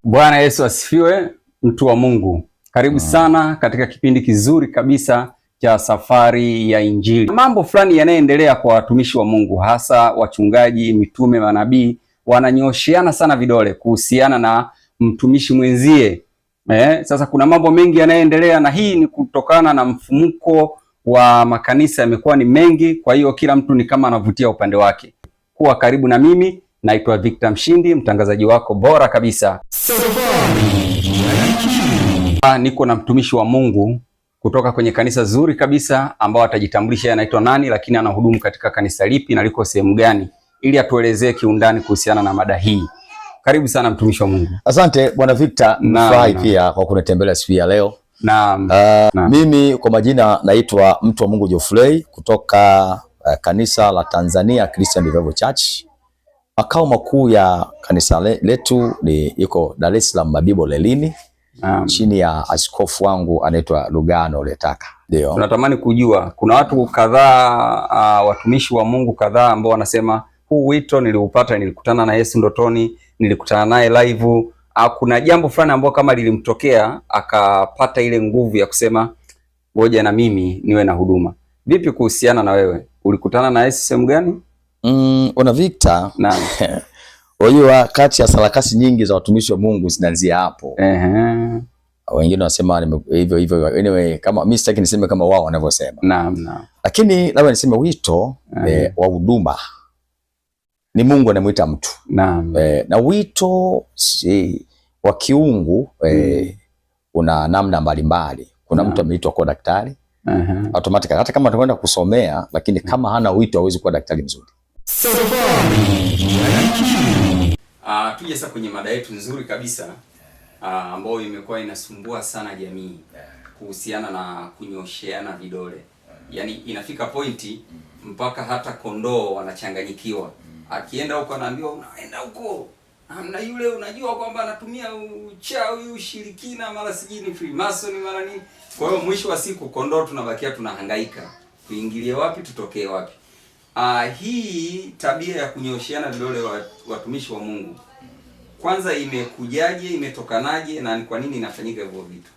Bwana Yesu asifiwe, mtu wa Mungu. Karibu sana katika kipindi kizuri kabisa cha Safari ya Injili. Mambo fulani yanayoendelea kwa watumishi wa Mungu, hasa wachungaji, mitume, manabii, wananyosheana sana vidole kuhusiana na mtumishi mwenzie. Sasa kuna mambo mengi yanayoendelea, na hii ni kutokana na mfumuko wa makanisa yamekuwa ni mengi, kwa hiyo kila mtu ni kama anavutia upande wake. Kuwa karibu na mimi, naitwa Victor Mshindi, mtangazaji wako bora kabisa. Niko na mtumishi wa Mungu kutoka kwenye kanisa zuri kabisa, ambao atajitambulisha anaitwa nani, lakini anahudumu katika kanisa lipi na liko sehemu gani, ili atuelezee kiundani kuhusiana na mada hii. Karibu sana mtumishi wa Mungu. Asante Bwana Victor, nafurahi pia kwa kunitembelea siku ya leo. Mimi kwa majina naitwa mtu wa Mungu Geoffrey kutoka kanisa la Tanzania Christian Revival Church. Makao makuu ya kanisa letu ni yuko Dar es Salaam Mabibo Lelini, chini ya askofu wangu anaitwa Lugano Letaka. Ndio. Tunatamani kujua, kuna watu kadhaa, watumishi wa Mungu kadhaa ambao wanasema huu wito niliupata, nilikutana na Yesu ndotoni, nilikutana naye live. Kuna jambo fulani ambalo kama lilimtokea akapata ile nguvu ya kusema ngoja na mimi niwe na huduma. Vipi kuhusiana na wewe? Ulikutana na Yesu sehemu gani? Ona Victor, unajua kati ya sarakasi nyingi za watumishi wa Mungu zinaanzia hapo. Wengine wanasema hivyo hivyo. Anyway, kama mimi sitaki niseme kama wao wanavyosema. Naam. Lakini labda niseme wito wa huduma ni Mungu anamuita mtu. Naam. Na wito wa kiungu una namna mbalimbali. Kuna mtu ameitwa kuwa daktari. Automatically hata kama atakwenda kusomea, lakini kama hana wito hawezi kuwa daktari mzuri. Tuje sasa kwenye mada yetu nzuri kabisa ambayo imekuwa inasumbua sana jamii kuhusiana na kunyosheana vidole. Yaani inafika pointi mpaka hata kondoo wanachanganyikiwa. Akienda huko anaambiwa unaenda huko, na yule unajua kwamba anatumia uchawi, ushirikina, mara sijui ni Freemason mara nini. Kwa hiyo mwisho wa siku kondoo tunabakia tunahangaika. Tuingilie wapi, tutokee wapi? Hii tabia ya kunyosheana vidole watumishi wa Mungu, kwanza imekujaje, imetokanaje, na ni kwa nini inafanyika hivyo vitu?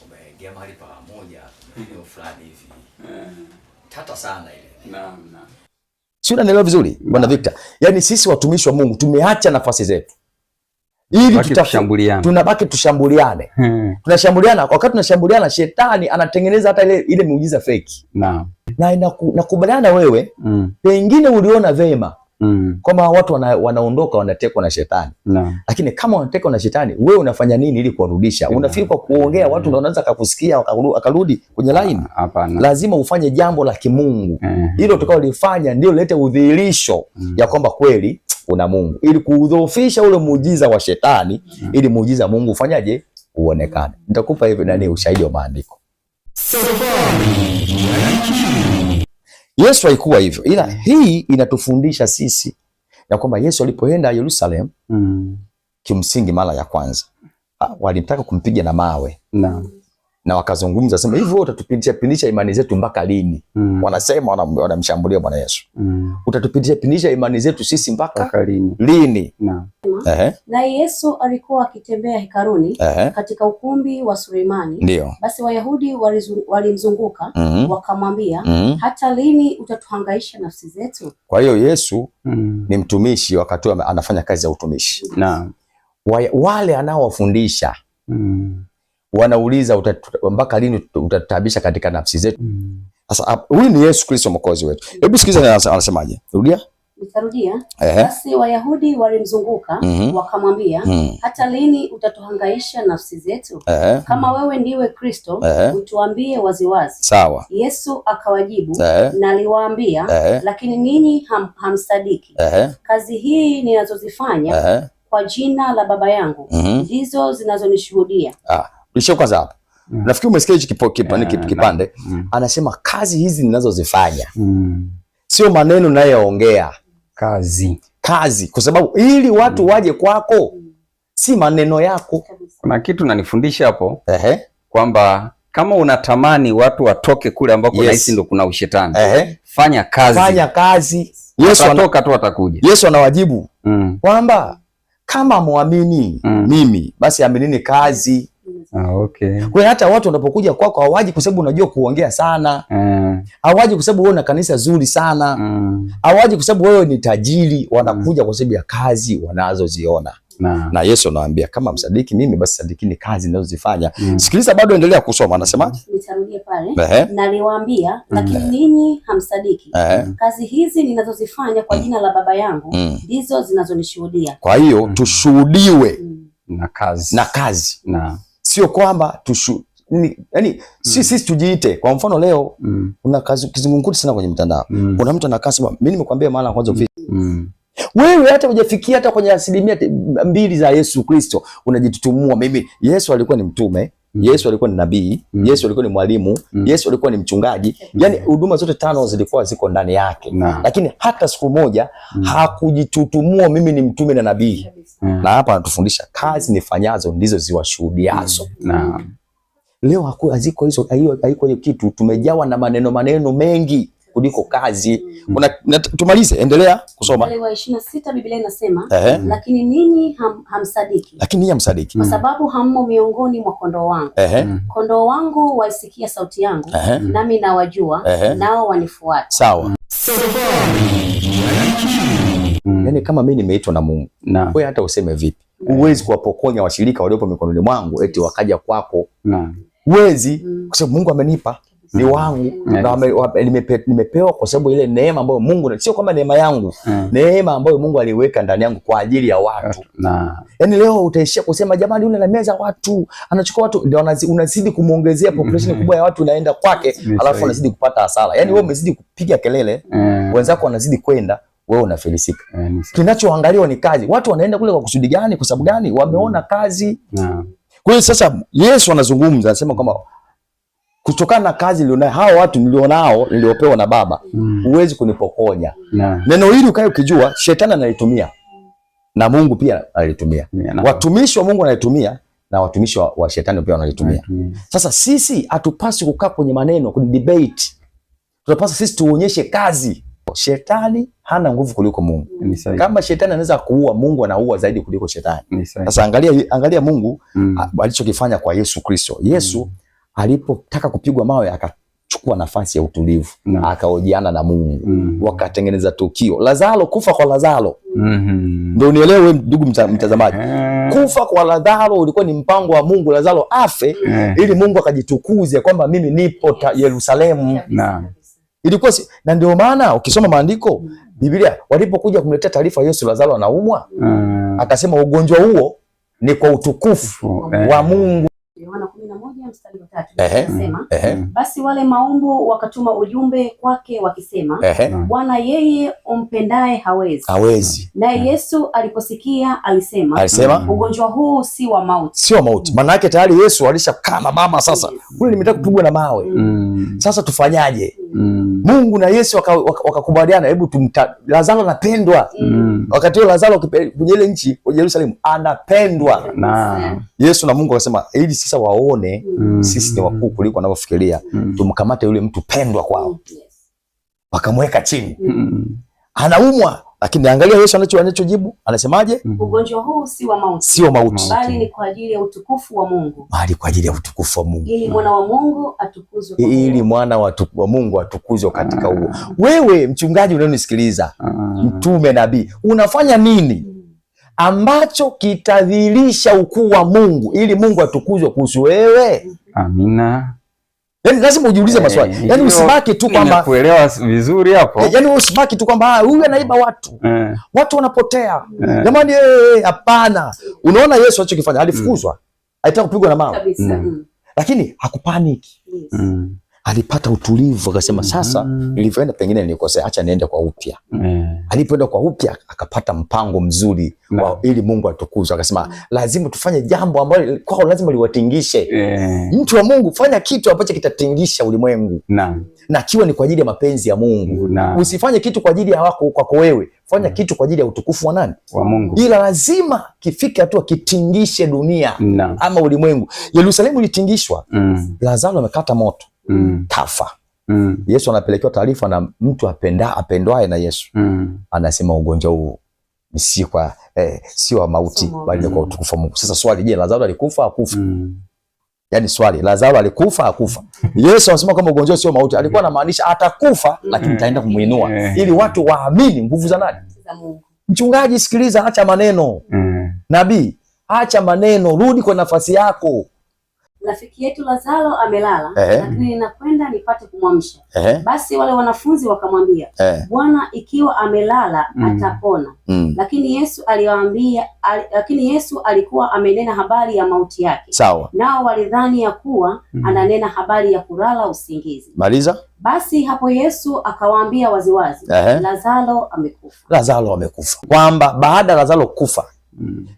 Umeingia mahali pamoja ndio fulani hivi. Tata sana ile. Naam. Si unanielewa vizuri Bwana Victor? Yaani sisi watumishi wa Mungu tumeacha nafasi zetu ili tunabaki tushambuliane. Tunashambuliana, wakati tunashambuliana shetani anatengeneza hata ile muujiza fake. Naam. Na nakubaliana wewe, pengine uliona vema kwamba watu wanaondoka wanatekwa na shetani. Naam. Lakini kama wanatekwa na shetani, wewe unafanya nini ili kuwarudisha? Unafikiri kwa kuongea watu ndio wanaanza kukusikia akarudi kwenye line? Hapana. Lazima ufanye jambo la kimungu. Hilo utakaolifanya ndio lete udhihirisho ya kwamba kweli una Mungu, ili kuudhoofisha ule muujiza wa shetani, ili muujiza wa Mungu ufanyaje? Uonekane. Nitakupa hivi nani ushahidi wa maandiko. Yesu haikuwa hivyo, ila hii inatufundisha sisi ya kwamba Yesu alipoenda Yerusalemu, kimsingi mara ya kwanza walimtaka kumpiga na mawe. Na wakazungumza sema hivyo utatupitisha imani zetu mpaka lini? Wanasema wanamshambulia Bwana Yesu. Utatupitisha imani zetu sisi mpaka lini? Na Yesu alikuwa akitembea hekaluni katika ukumbi wa Sulemani. Ndio. Basi Wayahudi walimzunguka wakamwambia, hata lini utatuhangaisha nafsi zetu? Kwa hiyo Yesu ni mtumishi, wakati anafanya kazi ya utumishi. Naam. Wale anaowafundisha wanauliza mpaka lini utatutabisha katika nafsi zetu? Sasa huyu ni Yesu Kristo mwokozi wetu. Hebu sikiza anasemaje. Rudia. Nitarudia. Basi Wayahudi walimzunguka wakamwambia, hata lini utatuhangaisha nafsi zetu? Kama wewe ndiwe Kristo, utuambie waziwazi. Sawa. Yesu akawajibu, naliwaambia, lakini ninyi hamsadiki. Kazi hii ninazozifanya kwa jina la Baba yangu ndizo zinazonishuhudia. Lisho kwanza hapa. Nafikiri umesikia hichi kipande. Anasema kazi hizi ninazozifanya. Sio maneno nayoongea. Kazi. Kwa sababu ili watu waje kwako, si maneno yako. Kuna kitu nanifundisha hapo kwamba kama unatamani watu watoke kule ambako unahisi ndo kuna ushetani, fanya kazi. Fanya kazi. Yesu anatoka tu, atakuja. Yesu anawajibu kwamba kama muamini mimi, basi aminini kazi. Okay. Kwa hata watu wanapokuja kwako hawaji kwa sababu unajua kuongea sana. Hawaji kwa sababu wewe una kanisa zuri sana. Hawaji kwa sababu wewe ni tajiri, wanakuja kwa sababu ya kazi wanazoziona. Na Yesu anawaambia kama msadiki mimi, basi sadikini kazi ninazozifanya. Sikiliza, bado endelea kusoma, anasemaje? Nitarudie pale. Naliwaambia lakini ninyi hamsadiki. Kazi hizi ninazozifanya kwa jina la Baba yangu ndizo zinazonishuhudia. Kwa hiyo tushuhudiwe na kazi. Na kazi. Sio kwamba yani sisi tujiite. Kwa mfano leo kuna kazi kizungumkuti sana kwenye mtandao. Kuna mtu anakasema mimi nimekwambia mara kwanza wewe hata hujafikia hata kwenye 2% za Yesu Kristo unajitutumua. Mimi Yesu alikuwa ni mtume, Yesu alikuwa ni nabii, Yesu alikuwa ni mwalimu, Yesu alikuwa ni mchungaji. Yani huduma zote 5 zilikuwa ziko ndani yake. Lakini hata siku moja hakujitutumua mimi ni mtume na nabii. Na hapa anatufundisha kazi nifanyazo ndizo ziwashuhudiazo. Leo haziko hizo, haiko hiyo kitu. Tumejawa na maneno mengi kuliko kazi. Tumalize, endelea kusoma. Mstari wa 26 Biblia inasema lakini ninyi hamsadiki. Lakini ninyi hamsadiki. Kwa sababu hammo miongoni mwa kondoo wangu. Kondoo wangu waisikia sauti yangu, nami nawajua, nao wanifuata. Sawa. Yani kama mimi nimeitwa na Mungu, wewe hata useme vipi, huwezi kuwapokonya washirika waliopo mikononi mwangu eti wakaja kwako. Huwezi, kwa sababu Mungu amenipa, ni wangu, na nimepewa kwa sababu ile neema ambayo Mungu, sio kama neema yangu, neema ambayo Mungu aliweka ndani yangu kwa ajili ya watu. Yani leo utaishia kusema jamani yule anameza watu, anachukua watu, ndio unazidi kumuongezea population kubwa ya watu inaenda kwake, alafu unazidi kupata hasara. Yani wewe umezidi kupiga kelele, wenzako wanazidi kwenda, wewe unafilisika. Kinachoangaliwa ni kazi. Watu wanaenda kule kwa kusudi gani? Kwa sababu gani? Wameona kazi. Kwa hiyo sasa Yesu anazungumza, anasema kwamba kutokana na kazi nilionayo, hao watu nilionao, niliopewa na Baba, huwezi kunipokonya. Neno hili ukae ukijua shetani analitumia na Mungu pia analitumia. Watumishi wa Mungu analitumia na watumishi wa shetani pia wanalitumia. Sasa sisi hatupasi kukaa kwenye maneno, kwenye debate. Tunapaswa sisi tuonyeshe kazi. Shetani hana nguvu kuliko Mungu. Kama shetani anaweza kuua, Mungu anaua zaidi kuliko shetani. Sasa angalia Mungu alichokifanya kwa Yesu Kristo. Yesu alipotaka kupigwa mawe akachukua nafasi ya utulivu, akaojiana na Mungu, wakatengeneza tukio. Lazaro, kufa kwa Lazaro. Ndio unielewe ndugu mtazamaji. Kufa kwa Lazaro ulikuwa ni mpango wa Mungu, Lazaro afe ili Mungu akajitukuze kwamba mimi nipo Yerusalemu. Ilikuwa na ndio maana ukisoma maandiko Biblia, walipokuja kumletea taarifa Yesu Lazaro anaumwa, akasema ugonjwa huo ni kwa utukufu wa Mungu. Yohana 11 mstari wa 3 anasema, basi wale maumbu wakatuma ujumbe kwake wakisema, Bwana, yeye umpendaye hawezi. Naye Yesu aliposikia alisema, ugonjwa huu si wa mauti. Sio mauti. Maana yake tayari Yesu alishakaa na mama sasa. Kule nimetaka kupigwa na mawe. Sasa tufanyaje? Mungu na Yesu wakakubaliana, hebu Lazaro anapendwa. Wakati Lazaro kwenye ile nchi kwenye Yerusalemu anapendwa. Yesu na Mungu wakasema ili sasa waone sisi ni wakuu kuliko wanavyofikiria, tumkamate yule mtu pendwa kwao. Wakamweka chini. Anaumwa, lakini angalia Yesu anachojibu, anasemaje? Ugonjwa huu si wa mauti. Sio mauti. Bali ni kwa ajili ya utukufu wa Mungu. Bali kwa ajili ya utukufu wa Mungu. Ili mwana wa Mungu atukuzwe. Ili mwana wa Mungu atukuzwe katika huo. Wewe mchungaji unanisikiliza, mtume, nabii, unafanya nini ambacho kitadhihirisha ukuu wa Mungu ili Mungu atukuzwe kuhusu wewe? Amina. Yani lazima ujiulize maswali. Yani usibaki tu kwamba kuelewa vizuri hapo. Yani usibaki tu kwamba huyu anaiba watu. Watu wanapotea. Jamani, hapana. Unaona Yesu alichokifanya, alifukuzwa. Alitaka kupigwa na mawe. Lakini hakupaniki. alipata utulivu, akasema sasa nilivyoenda pengine nilikosea, acha niende kwa upya. Alipoenda kwa upya akapata mpango mzuri ili Mungu atukuzwe. Akasema lazima tufanye jambo ambalo kwao lazima liwatingishe. Mtu wa Mungu, fanya kitu ambacho kitatingisha ulimwengu. Na kiwa ni kwa ajili ya mapenzi ya Mungu. Usifanye kitu kwa ajili ya kwako wewe. Fanya kitu kwa ajili ya utukufu wa nani? Wa Mungu. Ila lazima kifike hatua kitingishe dunia ama ulimwengu. Yerusalemu ilitingishwa. Lazaro amekata moto. Kafa. Yesu anapelekewa taarifa na mtu apendwaye na Yesu. Anasema ugonjwa huu sio wa mauti bali kwa utukufu wa Mungu. Sasa swali, je, Lazaro alikufa akufa? Yaani swali, Lazaro alikufa akufa? Yesu anasema kama ugonjwa sio mauti, alikuwa anamaanisha atakufa lakini nitaenda kumuinua ili watu waamini nguvu za nani? Za Mungu. Mchungaji, sikiliza, acha maneno. Nabii, acha maneno, rudi kwa nafasi yako. Rafiki yetu Lazaro amelala, lakini ninakwenda nipate kumwamsha. Basi wale wanafunzi wakamwambia, Bwana, ikiwa amelala atapona. Lakini Yesu alikuwa amenena habari ya mauti yake. Sawa. Nao walidhani ya kuwa ananena habari ya kulala usingizi. Maliza. Basi hapo Yesu akawaambia waziwazi, Lazaro amekufa. Lazaro amekufa. Kwamba baada ya Lazaro kufa,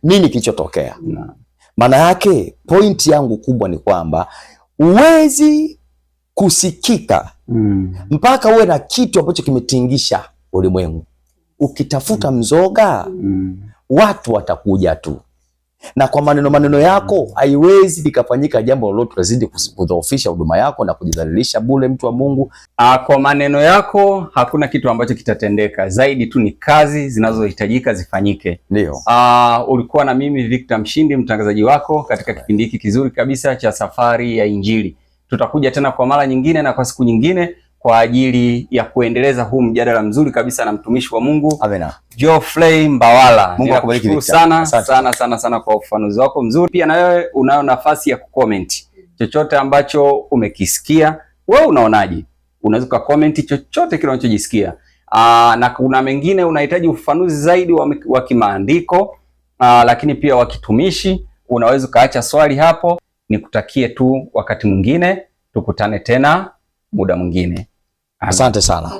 nini kilichotokea? Maana yake pointi yangu kubwa ni kwamba uwezi kusikika mpaka uwe na kitu ambacho kimetingisha ulimwengu. Ukitafuta mzoga, watu watakuja tu. Na kwa maneno yako haiwezi likafanyika jambo lolote, lazidi kudhoofisha huduma yako na kujidhalilisha bure, mtu wa Mungu. Kwa maneno yako hakuna kitu ambacho kitatendeka, zaidi tu ni kazi zinazohitajika zifanyike. Ndio. Ulikuwa na mimi Victor Mshindi, mtangazaji wako katika kipindi hiki kizuri kabisa cha Safari ya Injili. Tutakuja tena kwa mara nyingine na kwa siku nyingine kwa ajili ya kuendeleza huu mjadala mzuri kabisa na mtumishi wa Mungu. Amina. Geoffrey Mbawala. Mungu akubariki sana kwa ufafanuzi wako mzuri. Pia na wewe unayo nafasi ya kucomment chochote ambacho umekisikia. Wewe unaonaje? Unaweza kucomment chochote kile unachojisikia. Na kuna mengine unahitaji ufafanuzi zaidi wa kimaandiko, lakini pia wa kitumishi, unaweza kaacha swali hapo. Nikutakie tu wakati mwingine, tukutane tena muda mwingine. Asante sana.